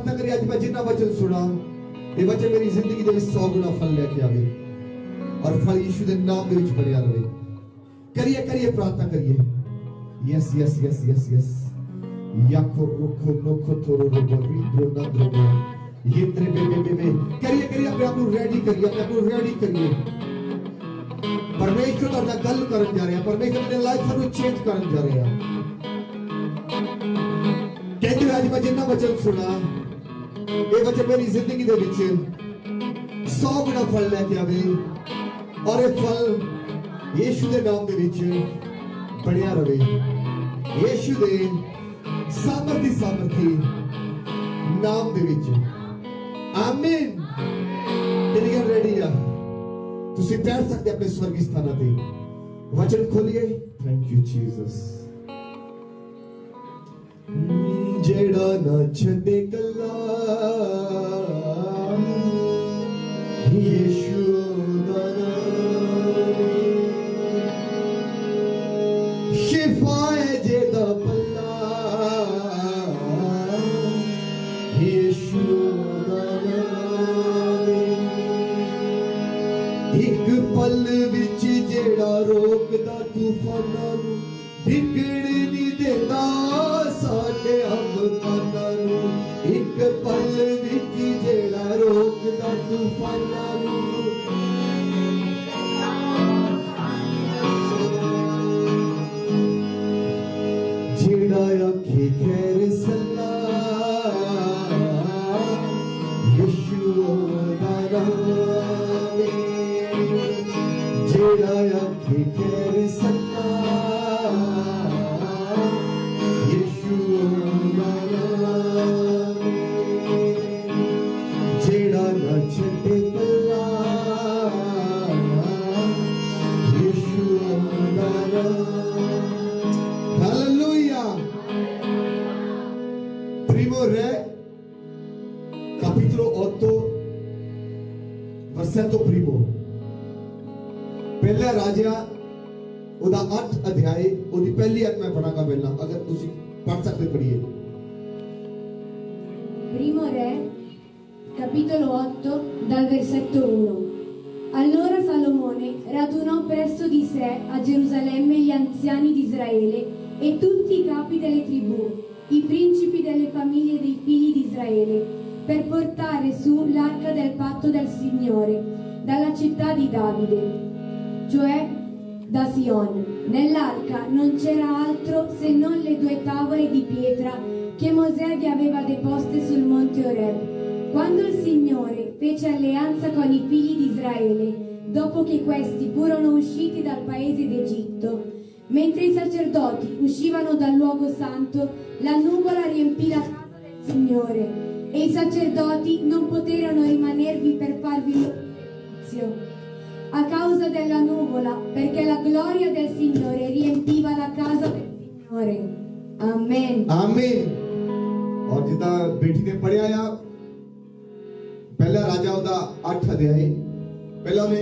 प्रार्थना करिए आज मैं जिन्ना वचन सुना ये वचन मेरी जिंदगी दे 100 गुना फल लेके आवे और फल यीशु दे नाम दे विच बनया रहे। करिए करिए प्रार्थना करिए। Yes yes yes yes yes याको रोको नोको तोरो रोबो रिब्रो नंद्रो ये त्रे बे करिए करिए अपने आप को रेडी करिए, अपने आप को रेडी करिए। परमेश्वर अपना गल करन जा रहे हैं, परमेश्वर अपने लाइफ को चेंज करन जा रहे हैं। कहते आज मैं जिन्ना वचन सुना ये वचन मेरी जिंदगी दे विच 100 गुना फल लेके आवे और ये फल यीशु दे नाम दे विच बढ़िया रहे। यीशु दे सामर्थी नाम दे विच आमीन। कितने रेडी आ तुसी बैठ सकते अपने स्वर्गीय स्थान पे वचन खोलिए। Thank you Jesus. जेड़ा ना छड़े गल्ला यीशु दा नाम शिफा है जेदा पल्ला यीशु दा नाम एक पल विच जेड़ा रोकदा तूफानां नूं डिगण नहीं देता साडे अमकानां नूं एक पल विच जेड़ा रोकदा तूफानां नूं जेड़ा आखे खैर सल्ला यीशु दा नाम जेड़ा आखे खैर सल्ला यीशु दा नाम जेड़ा ना छड्डे कल्ला यीशु दा नाम। Hallelujah. Primo Re capitolo 8 versetto primo। पहला राजा ओदा 8 अध्याय ओदी पहली आयत मैं पढ़ांगा पहला अगर तुसी पढ़ सकते पढ़िए। Primo Re capitolo 8 dal versetto 1। Allora Salomone radunò presso di sé a Gerusalemme gli anziani di Israele e tutti i capi delle tribù, i principi delle famiglie dei figli di Israele, per portare su l'arca del patto del Signore dalla città di Davide, cioè da Sion. Nell'arca non c'era altro se non le 2 tavole di pietra che Mosè vi aveva deposte sul monte Oreb. Quando il Signore fece alleanza con i figli di Israele, dopo che questi furono usciti dal paese d'Egitto, mentre i sacerdoti uscivano dal luogo santo, la nuvola riempì la casa del Signore e i sacerdoti non poterono rimanervi per farvi servizio a causa della nuvola, perché la gloria del Signore riempiva la casa del Signore. Amen. आमीन। और जिदा बेटी ने पढ़िया या पहला राजा ओदा 8 अध्याय पहला ने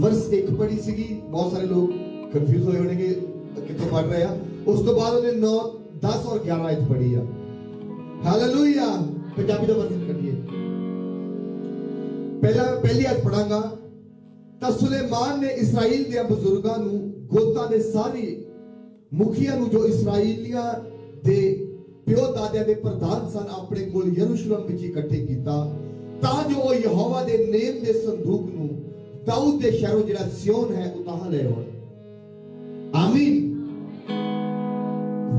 वर्ष 1 पढ़ी सीगी। बहुत सारे लोग कंफ्यूज होए होने के कितों पढ़ रहे हैं। उसके बाद उन्हें 9 10 और 11 आयत पढ़ी है। हालेलुया। पंजाबी का वर्जन करिए। पहली आयत पढ़ांगा। ता सुलेमान ने इस्राएल दे बुजुर्गां नूं गोतां दे सारी मुखिया नूं जो इस्राएलियां दे प्यो दादियां दे प्रधान सन अपने कोल यरूशलेम विच इकट्ठे कीता तां जो ओ यहोवा दे नेम दे संदूक नूं दाऊद दे शहरों जिहड़ा सियोन है उतां ले आउण। आमीन।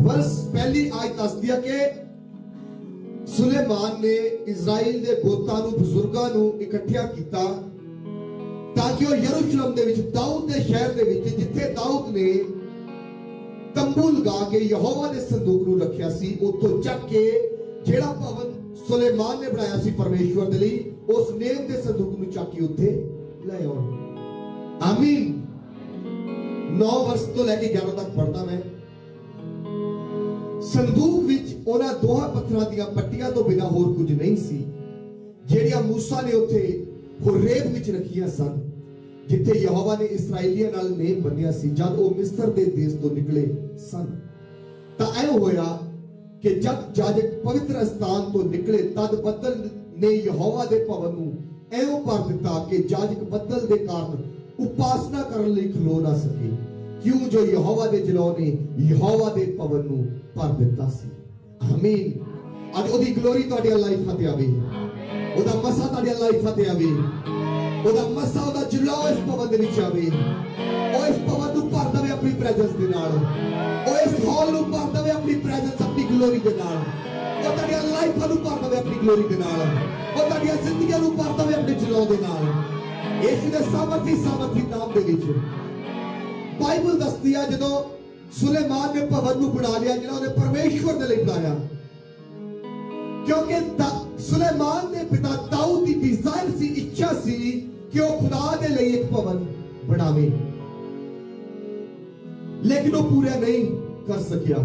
वर्ष पहली आयत दसदी है कि सुलेमान ने इस्राएल दे गोतां नूं बुजुर्गां नूं इकट्ठा कीता ताकि वो यरूशलेम दे विच दाऊद दे शहर दे विच जिथे दाऊद ने तंबू लगा के यहोवा दे संदूक नूं रखिया सी उतों चक के जेड़ा भवन सुलेमान ने बनाया सी परमेश्वर दे लई उस नेम दे संदूक नूं चक के उत्थे ले आउण। आमीन। 9 वर्ष तो लेके 11 तक पढ़दा मैं। संदूक विच उन्हां दोहां पत्थरां दीयां पट्टियां तो बिना होर कुछ नहीं सी जेड़ियां मूसा ने उत्थे होरेब विच रखियां सन जिथे यहोवा ने इस्राएलियां नाल नेम बन्निया सी जद वो मिस्र दे देश तो निकले सन। तां ऐ होया कि जब याजक पवित्र स्थान तो निकले तद बाद बदल ने यहोवा दे भवन नूं एवं भर दिता कि जाजक बदल दे कारण उपासना करने लई खलो ना सके, क्यों जो यहोवा दे जलौ ने यहोवा दे भवन नूं भर दिता सी। आमीन। अज ओदी ग्लोरी तुहाडी लाइफ ते आवे, ओदा मसा तुहाडी लाइफ ते आवे, ओदा मसा ओदा जलौ इस भवन दे विच आवे। ओ इस भवन नूं भर देवे अपनी प्रेजेंस दे नाल, ओ इस हॉल नूं भर देवे अपनी प्रेजेंस अपनी ग्लोरी दे नाल, ओ तुहाडी लाइफ नूं भर देवे अपनी ग्लोरी दे नाल, ओ तुहाडी जिंदगी नूं भर देवे अपने जलौ दे नाल। यीशु दे सामर्थी नाम दे विच बाइबल दसदी है जदों सुलेमान ने भवन नूं बना लिया जिहड़ा उहने परमेश्वर दे लई बनाया, क्योंकि सुलेमान दे पिता दाऊद की डिजायर सी, इच्छा सी कि वह खुदा दे लई एक भवन बनावे, लेकिन वह पूरा नहीं कर सकिया।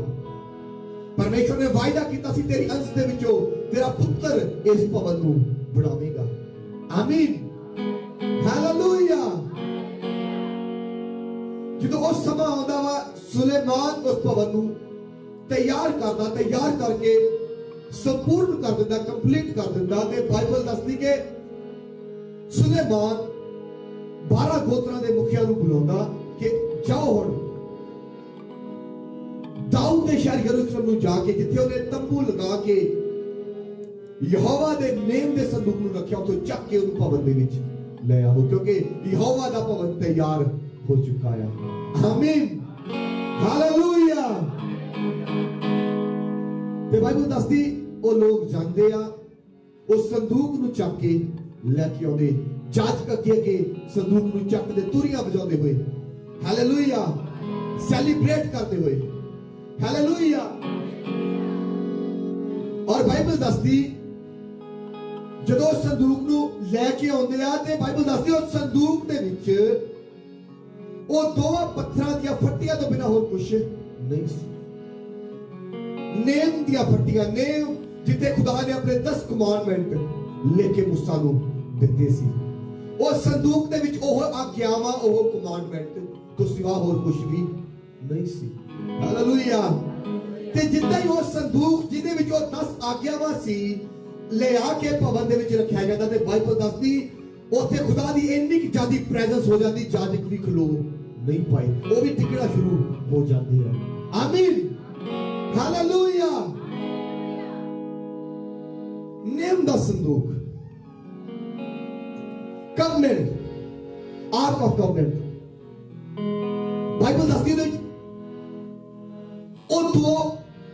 परमेश्वर ने वायदा किया सी तेरी अंश दे विचों तेरा पुत्र इस भवन नूं बनावेगा। आमीन, हालेलुया। जदों उस समय आउंदा वा सुलेमान उस भवन नूं तैयार करके संपूर्ण कर दिंदा, कंप्लीट कर दिंदा। ते बाइबल दसदी कि सुलेमान 12 गोत्रां दे मुखिया नूं बुलाउंदा कि जाओ हुण दाऊद दे शहर यरूशलेम नूं जाके जिथे उहने तंबू लगा के यहोवा दे नेम दे संदूक नूं रखिया उत्थों चक के उहनूं भवन दे विच ले आओ, क्योंकि यहोवा दा भवन तैयार हो चुका है। आमीन, हालेलुया। ते बाइबल दसदी ओ लोग जांदे आ उस संदूक नूं चक के लेके आउंदे, जाजक अगे संदूक नूं चकदे, तुरियां बजाउंदे हुए, हालेलुया, सेलिब्रेट करते हुए, हालेलुया। और बाइबल दसदी जदों संदूक नूं लेके आउंदे आ ते बाइबल दसदी उस संदूक दे विच ओ दोवां पत्थरां दी फट्टियां तो बिना होर कुछ नहीं सी। नेम दी फट्टियां, नेम जिथे खुदा ने अपने 10 कमांडमेंट लेके मूसा नूं दित्ते सी। उस संदूक दे विच ओह आज्ञावां, ओह कमांडमेंट तो सिवा होर कुछ भी नहीं सी। हालेलुया। ते जिद्दां ही वो संदूक जिहदे विच ओह 10 आज्ञावां सी ले आके भवन दे विच रखिया जांदा ते बाइबल दसदी उत्थे खुदा दी इन्नी ज्यादा प्रेजेंस हो जाती, जाजक भी खलो नहीं पाए, वो भी टिकना शुरू हो जाते हैं। आमीन, हालेलुया। नेम दा संदूक, covenant, ark of covenant, Bible दसदी है ਉਹ ਦੋ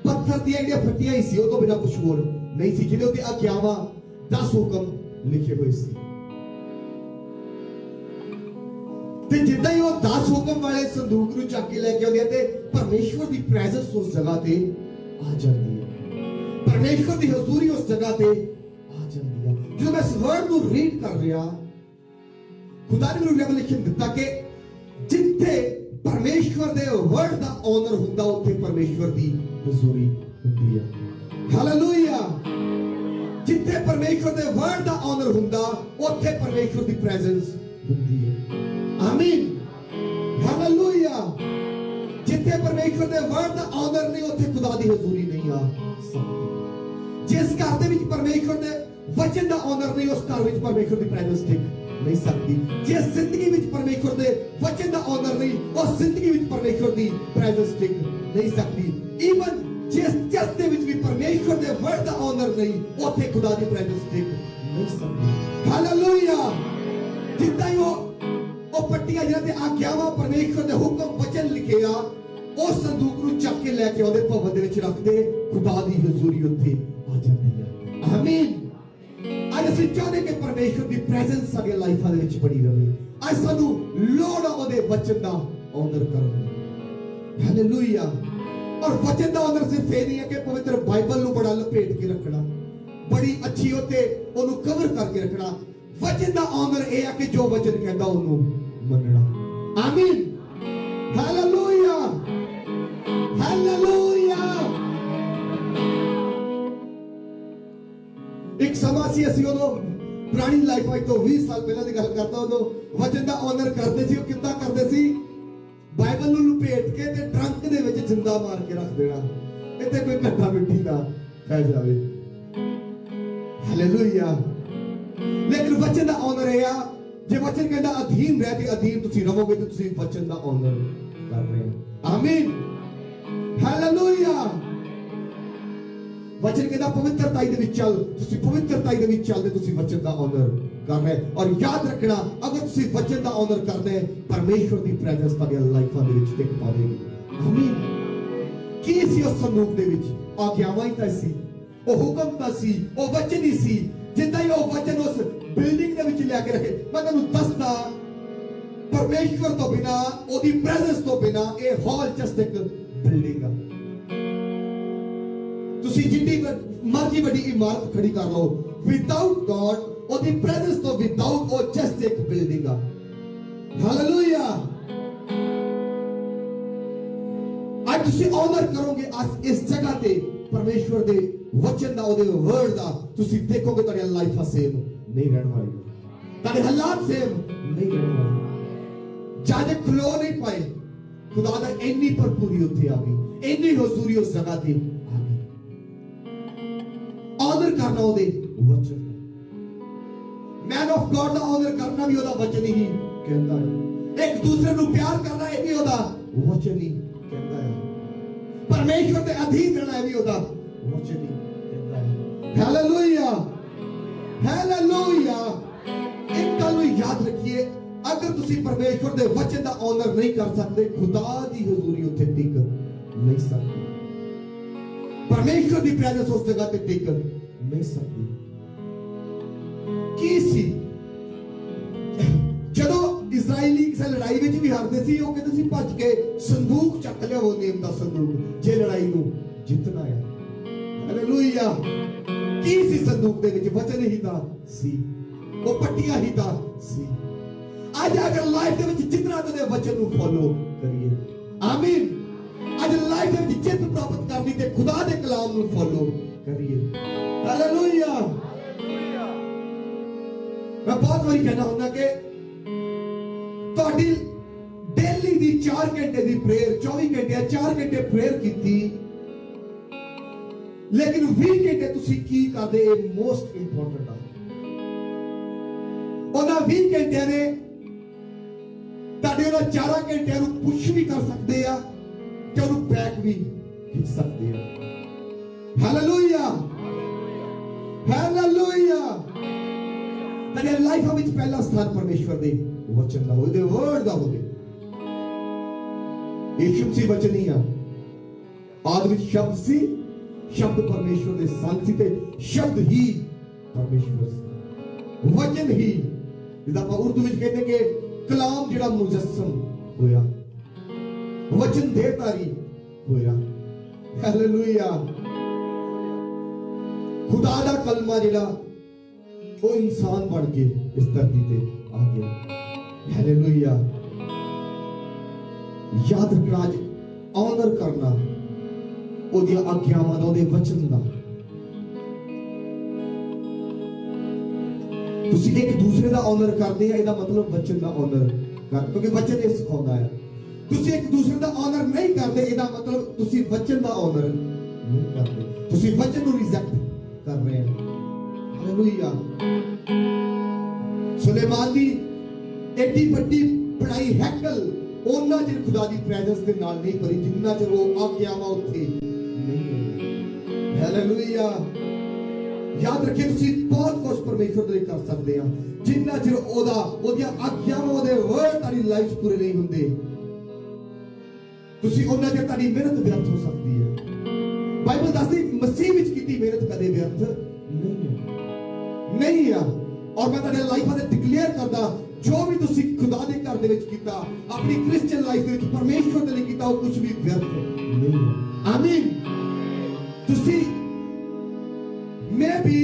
पत्थर ਦੀਆਂ ਜਿਹੜੀਆਂ ਫੱਟੀਆਂ ਹੀ ਸੀ, ਉਹ ਤੋਂ ਬਿਨਾ ਕੁਝ ਹੋਰ ਨਹੀਂ ਸੀ, ਜਿਹਦੇ ਉੱਤੇ ਆਗਿਆਵਾਂ 10 ਹੁਕਮ ਲਿਖੇ ਹੋਏ ਸੀ। ਤੇ ਜਿੱਦਾਂ ਹੀ ਉਹ 10 ਹੁਕਮ ਵਾਲੇ ਸੰਦੂਕ ਨੂੰ ਚੱਕ ਕੇ ਲੈ ਕੇ ਆਉਂਦੇ ਆ ਤੇ ਪਰਮੇਸ਼ਵਰ ਦੀ ਪ੍ਰੈਜ਼ੈਂਸ ਉਸ ਜਗ੍ਹਾ ਤੇ ਆ ਜਾਂਦੀ ਹੈ, ਪਰਮੇਸ਼ਵਰ ਦੀ ਹਜ਼ੂਰੀ ਉਸ ਜਗ੍ਹਾ ਤੇ ਆ ਜਾਂਦੀ ਹੈ। ਜਦੋਂ ਮੈਂ ਇਸ ਵਰਡ ਨੂੰ ਰੀਡ ਕਰ ਰਿਹਾ, ਖੁਦਾ ਨੇ ਮੈਨੂੰ ਰੈਵਲੇਸ਼ਨ ਦਿੱਤਾ ਕਿ ਜਿੱਥੇ परमेश्वर दे वर्ड दा ऑनर हुंदा उत्थे परमेश्वर दी हुजूरी हुंदी है। हालेलुया। जिथे परमेश्वर दे वर्ड दा ऑनर हुंदा उत्थे परमेश्वर दी प्रेजेंस हुंदी है। आमीन, हालेलुया। जिथे परमेश्वर दे वर्ड दा ऑनर नहीं उत्थे खुदा दी हुजूरी नहीं आ सकती। जिस घर दे विच परमेश्वर दे वचन दा ऑनर नहीं, उस घर विच परमेश्वर दी प्रेजेंस टिक नहीं सकती। जिस जिंदगी विच परमेश्वर दे वचन दा ऑनर नहीं, उस जिंदगी विच परमेश्वर दी प्रेजेंस टिक नहीं सकती। इवन जिस चर्च दे विच भी परमेश्वर दे वर्ड दा ऑनर नहीं, उत्थे खुदा दी प्रेजेंस टिक नहीं सकती। हालेलुया। जिद्दां ही ओ पट्टियां जिन्हां ते आज्ञावां परमेश्वर दे हुक्म वचन लिखे आ, उस संदूक नूं चक के लैके आउंदे, भवन दे विच रखदे, खुदा दी हजूरी उत्थे आ जांदी है। आमीन। आज ਅਸੀਂ ਚਾਹੁੰਦੇ ਕਿ ਪਰਮੇਸ਼ਵਰ ਦੀ ਪ੍ਰੈਜ਼ੈਂਸ ਸਾਡੀ ਲਾਈਫਾਂ ਦੇ ਵਿੱਚ ਬਣੀ ਰਹੇ। ਅੱਜ ਸਾਨੂੰ ਲੋੜ ਆ ਉਹਦੇ ਵਚਨ ਦਾ ਆਨਰ ਕਰਨ ਦੀ। ਹਾਲੇਲੂਇਆ। ਔਰ ਵਚਨ ਦਾ ਆਨਰ ਸਿਰਫ ਇਹ ਨਹੀਂ ਹੈ ਕਿ ਪਵਿੱਤਰ ਬਾਈਬਲ ਨੂੰ ਬੜਾ ਲਪੇਟ ਕੇ ਰੱਖਣਾ, ਬੜੀ ਅੱਛੀ ਉੱਤੇ ਉਹਨੂੰ ਕਵਰ ਕਰਕੇ ਰੱਖਣਾ। ਵਚਨ ਦਾ ਆਨਰ ਇਹ ਹੈ ਕਿ ਜੋ ਵਚਨ ਕਹਿੰਦਾ ਉਹਨੂੰ ਮੰਨਣਾ। ਆਮੀਨ, ਹਾਲੇਲੂਇਆ, ਹਾਲੇਲੂਇਆ। एक समा सी ਅਸੀਂ ਉਦੋਂ ਪੁਰਾਣੀ ਲਾਈਫ ਅੱਜ ਤੋਂ 20 ਸਾਲ ਪਹਿਲਾਂ ਦੀ ਗੱਲ ਕਰਦਾ, ਉਦੋਂ ਵਚਨ ਦਾ ਆਨਰ ਕਰਦੇ ਸੀ। ਉਹ ਕਿੱਦਾਂ ਕਰਦੇ ਸੀ? ਬਾਈਬਲ ਨੂੰ ਲਪੇਟ ਕੇ ਤੇ ਟਰੰਕ ਦੇ ਵਿੱਚ ਜਿੰਦਾ ਮਾਰ ਕੇ ਰੱਖ ਦੇਣਾ, ਇੱਥੇ ਕੋਈ ਘੱਟਾ ਮਿੱਠੀ ਨਾ ਪੈ ਜਾਵੇ। हालेलुया। लेकिन वचन का ऑनर है जे वचन कहता अधीन रह के अधीन तुसी रहोगे तो तुसी वचन का ऑनर कर रहे हो। आमीन, हालेलुया। वचन कहता पवित्रताई दे विच चल, तुसी पवित्रताई दे विच चलदे तुसी वचन का ऑनर कर रहे हो। और याद रखना अगर तुसी वचन का ऑनर करदे परमेश्वर की प्रेजेंस तुहाडी लाइफां दे विच दिख पावेगी। आमीन। की सी उस संदूक दे विच आज्ञावां ही तां सी, ओ हुक्म तां सी, ओ वचन ही सी। जिद्दां ही ओ वचन उस बिल्डिंग दे विच लेके रखे। मैं तुहानू दसदा परमेश्वर तो बिना ओदी प्रेजेंस तो बिना ए हॉल जस्ट एक बिल्डिंग है। तुसी जिंदी मर्जी बड़ी इमारत खड़ी कर लो, विदाउट गॉड ओदी प्रेजेंस तो विदाउट ओ जस्ट एक बिल्डिंग है। हालेलुया। आज तुसी ऑनर करोगे आज इस जगह पे परमेश्वर दे वचन दा ओदे वर्ड दा, तुसी देखोगे तुम्हारी लाइफ सेम नहीं रहने वाली, तुम्हारे हालात सेम नहीं रहने वाले। जाने खलो नहीं पाए, खुदा दा इन्नी भरपूरी उत्थे आ गई, इन्नी हुजूरी उस जगह ते आ गई। ऑनर करना ओदे वचन, मैन ऑफ गॉड दा ऑनर करना भी ओदा वचन ही कहता है। एक दूसरे को प्यार करना ये भी ओदा वचन ही कहता है। परमेश्वर के अधीन रहना भी ओदा वचन ही कहता है। Hallelujah, hallelujah. एक गल याद रखिए, अगर तुसी परमेश्वर दे वचन दा ऑनर नहीं कर सकते, खुदा दी हुजूरी उत्थे टिक नहीं सकती, परमेश्वर दी प्रेजेंस उस जगह ते टिक नहीं सकती। की सी जदों इजराइली किसी लड़ाई विच भी हारदे सी, वो कहते सी भज के संदूक चक लिया, वो नेम दा संदूक जे लड़ाई नूं जितना है। हालेलुया। की सी संदूक दे विच वचन ही दा सी, वो पट्टियां ही दा सी। आज अगर लाइफ दे विच जितना ते वचन नूं फॉलो करिए, आमीन। आज लाइफ दे विच जित प्राप्त करनी ते खुदा दे कलाम नूं फॉलो करिए। हालेलुया। मैं बहुत बारी कहना हुंदा कि ਤੁਹਾਡੀ डेली दी 4 घंटे दी प्रेयर, 24 घंटे 4 घंटे प्रेयर कीती, लेकिन 20 घंटे तुसी की करदे, ये मोस्ट इंपॉर्टेंट है। ਉਹਨਾਂ 20 घंटे ने ਤੁਹਾਡੇ ਉਹਨਾਂ 4 घंटे ਨੂੰ ਪੁਸ਼ ਵੀ ਕਰ ਸਕਦੇ ਆ ਤੇ ਉਹਨੂੰ ਬੈਕ ਵੀ ਖਿੱਚ ਸਕਦੇ ਆ। Hallelujah, hallelujah. तेरे लाइफ में पहला स्थान परमेश्वर दे वचन दा होवे, वर्ड दा होवे। यीशु मसीह वचन ही आ। आदि विच शब्द सी, शब्द परमेश्वर दे संग सी ते शब्द ही परमेश्वर सी। वचन ही जिदा आप उर्दू विच कहते कि कलाम जिहड़ा मुजस्सम होया, वचन देहधारी होया। हालेलुया। खुदा दा कलमा जिहड़ा वो इंसान बन के इस धरती पे आ गया। हालेलुया। याद रखना, आज ऑनर करना ओदी आज्ञावां दा, ओदे वचन दा। तुसी एक दूसरे दा ऑनर करदे आ, इहदा मतलब वचन दा ऑनर कर, क्योंकि वचन ये सिखाਉਂਦਾ है। तुसी एक दूसरे दा ऑनर नहीं करदे, इहदा मतलब तुसी वचन दा ऑनर नहीं करदे, तुसी वचन नूं रिजेक्ट कर रहे हैं। हालेलुया। सुलेमान दी एडी बड़ी बनाई हैकल ओना चिर खुदा दी प्रेजेंस दे नाल नहीं भरी, जिन्ना चिर वो आज्ञावां उत्थे नहीं होंदी। हालेलुया। याद रखिए, तुसी बहुत कुछ परमेश्वर दे कर सकते हैं, जिन्ना चिर ओदा ओदियां आज्ञावां ओदे वर्ड तारी लाइफ पूरे नहीं हुंदे, तुसी ओना चिर तारी मेहनत व्यर्थ हो सकती है। बाइबल दसदी मसीह विच कीती मेहनत कदे व्यर्थ नहीं है, नहीं है। और मैं तेरे लाइफ में डिक्लेयर करदा, जो भी तुसी खुदा दे घर दे विच कीता, अपनी क्रिश्चियन लाइफ दे विच परमेश्वर दे लिए कीता, वो कुछ भी व्यर्थ नहीं है। आमीन। तुसी मैं भी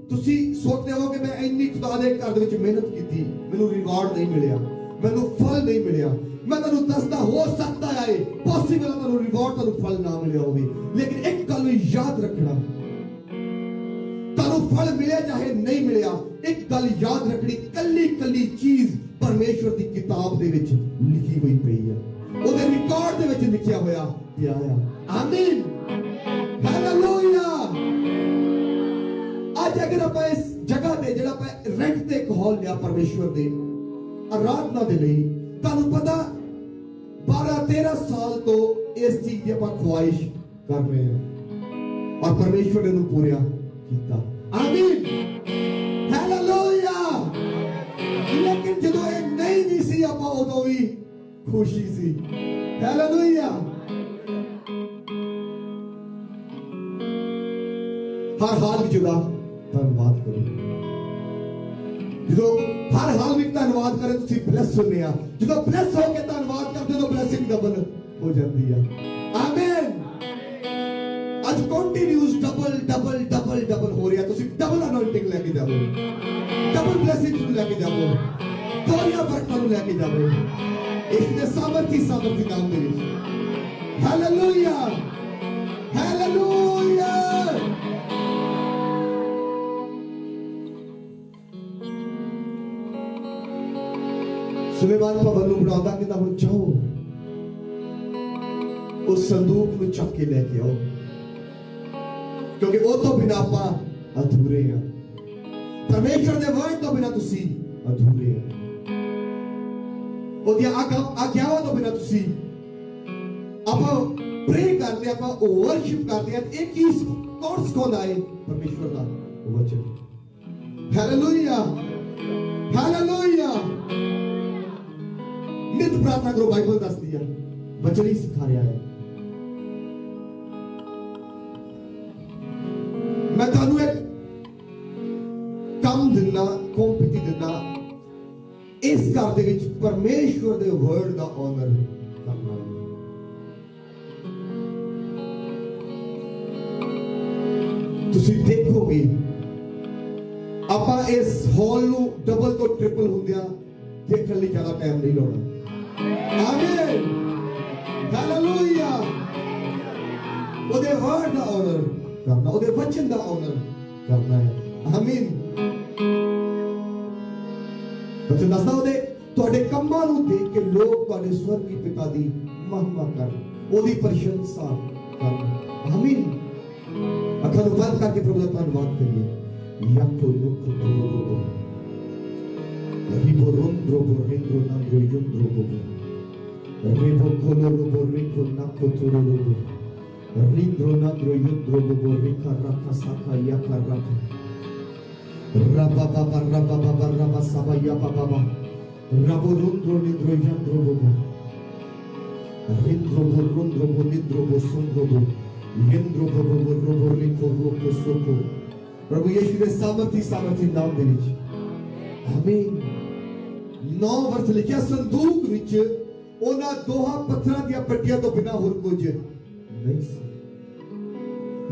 तुसी सोचते हो कि मैं इन्नी खुदा दे घर दे विच मेहनत कीती, मैनू रिवार्ड नहीं मिलिया, मैनू फल नहीं मिलिया। मैं तेनू दसदा, हो सकता है पॉसिबल है तेनू रिवार्ड, तेनू फल ना मिलिया होवे, लेकिन एक गल याद रखना, तेनू फल मिले चाहे नहीं मिलिया, एक गल याद रखनी, कल्ली कल्ली चीज परमेश्वर की किताब दे विच लिखी हुई पई है, ओदे रिकॉर्ड दे विच लिखिया होया पिया है। आमीन। हालेलुया। आज अगर ਆਪਾਂ ਇਸ ਜਗ੍ਹਾ ਤੇ ਜਿਹੜਾ ਆਪਾਂ ਰੈਂਟ ਤੇ ਇੱਕ ਹਾਲ ਲਿਆ ਪਰਮੇਸ਼ਵਰ ਦੇ ਆਰਾਧਨਾ ਦੇ ਲਈ, ਤੁਹਾਨੂੰ ਪਤਾ 12-13 ਸਾਲ ਤੋਂ ਇਸ ਚੀਜ਼ ਦੀ ਆਪਾਂ ਖੁਆਇਸ਼ ਕਰ ਰਹੇ ਹਾਂ ਔਰ ਪਰਮੇਸ਼ਵਰ ਨੇ ਇਹਨੂੰ ਪੂਰਾ ਕੀਤਾ। ਆਮੀਨ, ਹਾਲੇਲੂਇਆ। ਲੇਕਿਨ ਜਦੋਂ ਇਹ ਨਹੀਂ ਸੀ ਆਪਾਂ ਉਦੋਂ ਵੀ ਖੁਸ਼ੀ ਸੀ। ਹਾਲੇਲੂਇਆ। ਹਰ ਹਾਲ ਵਿੱਚ ਉਹਦਾ ਧੰਨਵਾਦ ਕਰੋ। ਜਦੋਂ ਹਰ ਹਾਲ ਵਿੱਚ ਧੰਨਵਾਦ ਕਰੇ ਤੁਸੀਂ ਬਲੈਸ ਹੁੰਦੇ ਆ। ਜਦੋਂ ਬਲੈਸ ਹੋ ਕੇ ਧੰਨਵਾਦ ਕਰਦੇ ਤਾਂ ਬਲੈਸਿੰਗ ਡਬਲ ਹੋ ਜਾਂਦੀ ਆ। ਆਮੀਨ। ਅੱਜ ਕੰਟੀਨਿਊਸ ਡਬਲ ਹੋ ਰਿਹਾ। ਤੁਸੀਂ ਡਬਲ ਅਨੋਇੰਟਿੰਗ ਲੈ ਕੇ ਜਾਓ, ਡਬਲ ਬਲੈਸਿੰਗ ਨੂੰ ਲੈ ਕੇ ਜਾਓ, ਦੋਹਰੀਆਂ ਬਰਕਤਾਂ ਨੂੰ ਲੈ ਕੇ ਜਾਓ ਇਸ ਦੇ ਸਾਮਰਥੀ ਨਾਮ ਦੇ ਵਿੱਚ। Hallelujah, hallelujah. ਸੁਲੇਮਾਨ ਭਵਨ ਨੂੰ ਬਣਾਉਂਦਾ ਕਿ ਹੁਣ ਜਾਓ ਉਸ ਸੰਦੂਕ ਨੂੰ ਚੱਕ ਕੇ ਲੈ ਕੇ ਆਓ, ਕਿਉਂਕਿ ਉਹ ਤੋਂ ਬਿਨਾਂ ਆਪਾਂ ਅਧੂਰੇ ਹਾਂ। ਪਰਮੇਸ਼ਰ ਦੇ ਵਰਡ ਤੋਂ ਬਿਨਾਂ ਤੁਸੀਂ ਅਧੂਰੇ ਹੋ। ਉਹਦੀਆਂ ਆਗਿਆਵਾਂ ਤੋਂ ਬਿਨਾਂ ਤੁਸੀਂ ਆਪਾਂ ਪ੍ਰੇ ਕਰਦੇ, ਆਪਾਂ ਵਰਸ਼ਿਪ ਕਰਦੇ ਹਾਂ। ਇਹ ਕੀ ਕੌਣ ਸਿਖਾਉਂਦਾ ਹੈ? ਪਰਮੇਸ਼ਵਰ ਦਾ ਵਚਨ। Hallelujah, hallelujah. ਨਿਤ ਪ੍ਰਾਰਥਨਾ ਕਰੋ, ਬਾਈਬਲ ਦੱਸਦੀ ਹੈ, ਵਚਨ ਹੀ ਸਿਖਾ ਰਿਹਾ ਹੈ। ਮੈਂ ਤੁਹਾਨੂੰ ਇੱਕ ਕੰਮ ਦਿੰਦਾ, ਕੰਪੀਟੀ ਦਿੰਦਾ, ਇਸ ਘਰ ਦੇ ਵਿੱਚ ਪਰਮੇਸ਼ਵਰ ਦੇ ਵਰਡ ਦਾ ਆਨਰ ਕਰਨਾ। ਤੁਸੀਂ ਦੇਖੋਗੇ ਆਪਾਂ ਇਸ ਹਾਲ ਨੂੰ ਡਬਲ ਤੋਂ ਟ੍ਰਿਪਲ ਹੁੰਦਿਆਂ ਦੇਖਣ ਲਈ ਜ਼ਿਆਦਾ ਟਾਈਮ ਨਹੀਂ ਲਾਉਣਾ। ਆਮੀਨ, ਹਾਲੇਲੂਇਆ। ਉਹਦੇ ਵਰਡ ਦਾ ਆਨਰ ਕਰਨਾ, ਉਹਦੇ ਵਚਨ ਦਾ ਆਨਰ ਕਰਨਾ ਹੈ। ਆਮੀਨ। ਵਚਨ ਦੱਸਦਾ ਉਹਦੇ ਤੁਹਾਡੇ ਕੰਮਾਂ ਨੂੰ ਦੇਖ ਕੇ ਲੋਕ ਤੁਹਾਡੇ ਸਵਰਗੀ ਪਿਤਾ ਦੀ ਮਹਿਮਾ ਕਰਨ, ਉਹਦੀ ਪ੍ਰਸ਼ੰਸਾ ਕਰਨ। ਆਮੀਨ। ਅੱਖਾਂ ਨੂੰ ਬੰਦ ਕਰਕੇ ਪ੍ਰਭੂ ਦਾ ਧੰਨਵਾਦ ਕਰੀਏ। ਯਾਕੋ ਨੁਕੋ ਤੋਰੋ ਰਿਬੋ ਰੋਂਦਰੋ ਬੋਰਿੰਦਰੋ ਨਾਂਦਰੋ ਯੁੰਦਰੋ ਬੋਬੋ ਰਿਬੋ ਕੋਲੋ ਰੋਬੋ ਰਿਕੋ ਨਾਕੋ ਤੋਰੋ ਰੋਬੋ ਰਿੰਦਰੋ ਨਾਂਦਰੋ ਯੁੰਦਰੋ ਬੋਬੋ ਰਿਕਾ ਰਾਕਾ ਸਾਕਾ ਯਾਕਾ ਰਾਕਾ Rabba baba rabba baba rabba saba ya baba baba Rabo rundro nidro yandro bobo Rindro bo rundro bo nidro bo sundro bo Yendro bobo bo robo riko roko soko प्रभु यीशु ने सामर्थी नाम दे विच आमीन। 9 वर्ष लिखिया संदूक विच ओना दोहा पत्थरां दी पट्टियां तो बिना होर कुछ नहीं सी।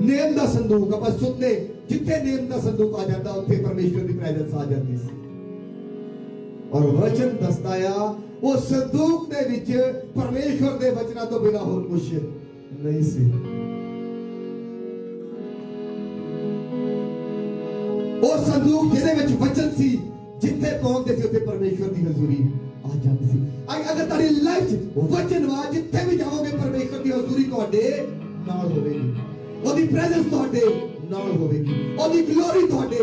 नेम दा संदूक ਆਪਾਂ ਸੁਣਦੇ ਜਿੱਥੇ नेम दा संदूक आ जाता ਉੱਥੇ परमेश्वर ਦੀ प्रेजेंस आ ਜਾਂਦੀ ਸੀ। और वचन दसदा आ ਉਹ ਸੰਦੂਕ ਦੇ ਵਿੱਚ परमेश्वर ਦੇ ਵਚਨਾਂ ਤੋਂ ਬਿਨਾ ਹੋਰ ਕੁਝ ਨਹੀਂ ਸੀ। ਉਹ ਸੰਦੂਕ ਜਿਹਦੇ ਵਿੱਚ ਵਚਨ ਸੀ ਜਿੱਥੇ ਪਹੁੰਚਦੇ ਸੀ ਉੱਥੇ परमेश्वर ਦੀ ਹਜ਼ੂਰੀ ਆ ਜਾਂਦੀ ਸੀ। ਅਗਰ ਤੁਹਾਡੀ ਲਾਈਫ 'ਚ ਵਚਨ ਵਾ ਜਿੱਥੇ ਵੀ ਜਾਓਗੇ परमेश्वर ਦੀ ਹਜ਼ੂਰੀ ਤੁਹਾਡੇ ਨਾਲ ਹੋਵੇਗੀ। ਉਹਦੀ ਪ੍ਰੈਜ਼ੈਂਸ ਤੁਹਾਡੇ ਨਾਲ ਹੋਵੇਗੀ, ਉਹਦੀ ਗਲੋਰੀ ਤੁਹਾਡੇ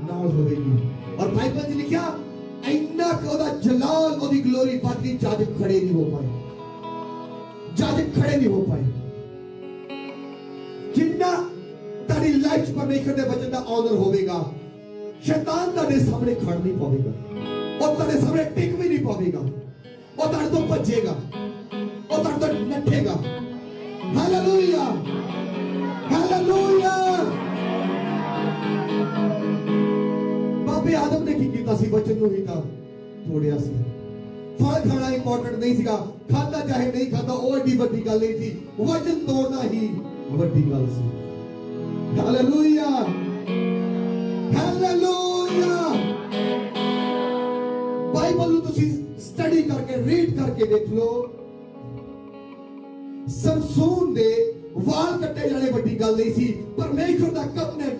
ਨਾਲ ਹੋਵੇਗੀ। ਔਰ ਬਾਈਬਲ 'ਚ ਲਿਖਿਆ ਇੰਨਾ ਉਹਦਾ ਜਲਾਲ ਉਹਦੀ ਗਲੋਰੀ ਵੱਧ ਗਈ ਜੱਜ ਖੜੇ ਨਹੀਂ ਹੋ ਪਾਏ, ਜੱਜ ਖੜੇ ਨਹੀਂ ਹੋ ਪਾਏ। ਜਿੰਨਾ ਤੁਹਾਡੀ ਲਾਈਫ 'ਚ ਪਰਮੇਸ਼ਰ ਦੇ ਵਚਨ ਦਾ ਆਨਰ ਹੋਵੇਗਾ ਸ਼ੈਤਾਨ ਤੁਹਾਡੇ ਸਾਹਮਣੇ ਖੜ ਨਹੀਂ ਪਾਵੇਗਾ, ਉਹ ਤੁਹਾਡੇ ਸਾਹਮਣੇ ਟਿਕ ਵੀ ਨਹੀਂ ਪਾਵੇਗਾ, ਉਹ ਤੁਹਾਡੇ ਤੋਂ ਭੱਜੇਗਾ, ਉਹ ਤੁਹਾਡੇ ਤੋਂ ਨੱਠੇਗਾ। Hallelujah, hallelujah. ਬਾਬੇ ਆਦਮ ਨੇ ਕੀ ਕੀਤਾ ਸੀ? ਵਚਨ ਨੂੰ ਹੀ ਤਾਂ ਤੋੜਿਆ ਸੀ। ਫਲ ਖਾਣਾ ਇੰਪੋਰਟੈਂਟ ਨਹੀਂ ਸੀਗਾ, ਖਾਂਦਾ ਚਾਹੇ ਨਹੀਂ ਖਾਂਦਾ ਉਹ ਏਡੀ ਵੱਡੀ ਗੱਲ ਨਹੀਂ ਸੀ, ਵਚਨ ਤੋੜਨਾ ਹੀ ਵੱਡੀ ਗੱਲ ਸੀ। Hallelujah, hallelujah. ਬਾਈਬਲ ਨੂੰ ਤੁਸੀਂ ਸਟੱਡੀ ਕਰਕੇ ਰੀਡ ਕਰਕੇ ਦੇਖ ਲਓ। ਸਮਸੂਨ ਦੇ ਵਾਲ ਕੱਟੇ ਜਾਣੇ ਵੱਡੀ ਗੱਲ ਨਹੀਂ ਸੀ, ਪਰਮੇਸ਼ਰ ਦਾ ਕਵਨੈਂਟ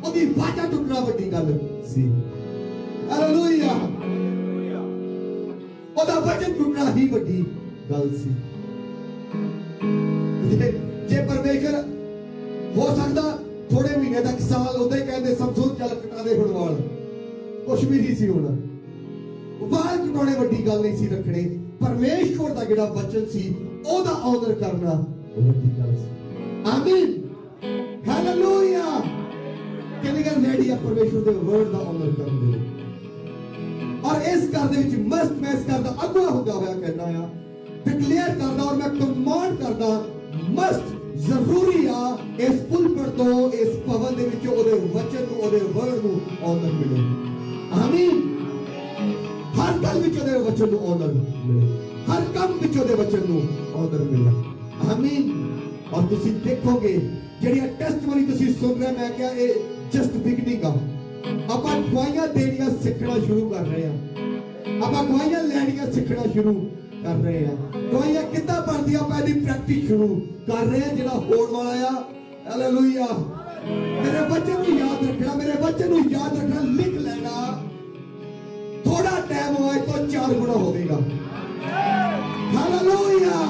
ਉਹਦੀ ਵਾਚਾ ਟੁੱਟਣਾ ਵੱਡੀ ਗੱਲ ਸੀ। ਹਾਲੇਲੂਇਆ, ਉਹਦਾ ਵਚਨ ਟੁੱਟਣਾ ਹੀ ਵੱਡੀ ਗੱਲ ਸੀ। ਜੇ ਪਰਮੇਸ਼ਰ ਹੋ ਸਕਦਾ ਥੋੜੇ ਮਹੀਨੇ ਤੱਕ ਸਾਲ ਉਹਦੇ ਕਹਿੰਦੇ ਸਮਸੂਨ ਚੱਲ ਕਟਾ ਦੇ ਹੁਣ ਵਾਲ ਕੁਛ ਵੀ ਨਹੀਂ ਸੀ ਹੋਣਾ ਵਾਲ ਕਟਾਉਣੇ ਵੱਡੀ ਗੱਲ ਨਹੀਂ ਸੀ ਰੱਖਣੇ ਪਰਮੇਸ਼ਵਰ ਦਾ ਜਿਹੜਾ ਵਚਨ ਸੀ ਉਹਦਾ ਆਦਰ ਕਰਨਾ ਵੱਡੀ ਗੱਲ ਸੀ ਆਮੀਨ ਹਾਲੇਲੂਇਆ ਕਿੰਨੇ ਗੱਲ ਰੈਡੀ ਆ ਪਰਮੇਸ਼ਵਰ ਦੇ ਵਰਡ ਦਾ ਆਦਰ ਕਰਨ ਦੇ ਲਈ ਔਰ ਇਸ ਘਰ ਦੇ ਵਿੱਚ ਮਸਤ ਮੈਂ ਇਸ ਘਰ ਦਾ ਅਗਵਾ ਹੁੰਦਾ ਹੋਇਆ ਕਹਿੰਦਾ ਆ ਡਿਕਲੇਅਰ ਕਰਦਾ ਔਰ ਮੈਂ ਕਮਾਂਡ ਕਰਦਾ ਮਸਤ ਜ਼ਰੂਰੀ ਆ ਇਸ ਪੁਲਪਿਟ ਤੋਂ ਇਸ ਭਵਨ ਦੇ ਵਿੱਚ ਉਹਦੇ ਵਚਨ ਨੂੰ ਉਹਦੇ ਵਰਡ ਨੂੰ ਆਦਰ ਮਿਲੇ ਆਮੀਨ ਹਰ ਗੱਲ ਵਿੱਚ ਉਹਦੇ ਵਚਨ ਨੂੰ ਆਦਰ ਮਿਲੇ ਹਰ ਕੰਮ ਵਿੱਚ ਉਹਦੇ ਵਚਨ ਨੂੰ ਆਦਰ ਮਿਲੇ ਆਮੀਨ ਔਰ ਤੁਸੀਂ ਦੇਖੋਗੇ ਜਿਹੜੀਆਂ ਟੈਸਟਮਨੀ ਤੁਸੀਂ ਸੁਣ ਰਹੇ ਮੈਂ ਕਿਹਾ ਇਹ ਜਸਟ ਬਿਗਨਿੰਗ ਆ ਆਪਾਂ ਗਵਾਹੀਆਂ ਦੇਣੀਆਂ ਸਿੱਖਣਾ ਸ਼ੁਰੂ ਕਰ ਰਹੇ ਆ ਆਪਾਂ ਗਵਾਹੀਆਂ ਲੈਣੀਆਂ ਸਿੱਖਣਾ ਸ਼ੁਰੂ ਕਰ ਰਹੇ ਆ ਗਵਾਹੀਆਂ ਕਿੱਦਾਂ ਬਣਦੀਆਂ ਆਪਾਂ ਇਹਦੀ ਪ੍ਰੈਕਟਿਸ ਸ਼ੁਰੂ ਕਰ ਰਹੇ ਆ ਜਿਹੜਾ ਹੋਣ ਵਾਲਾ ਆ ਹਾਲੇਲੂਇਆ ਮੇਰੇ ਬੱਚੇ ਨੂੰ ਯਾਦ ਰੱਖਣਾ ਮੇਰੇ ਬੱਚੇ ਨੂੰ ਯਾਦ ਰੱਖਣਾ ਲਿਖ ਲੈਣਾ ਥੋੜਾ ਟਾਈਮ ਹੋਏ ਤਾਂ 4 ਗੁਣਾ ਹੋਵੇਗਾ ਹਾਲੇਲੂਇਆ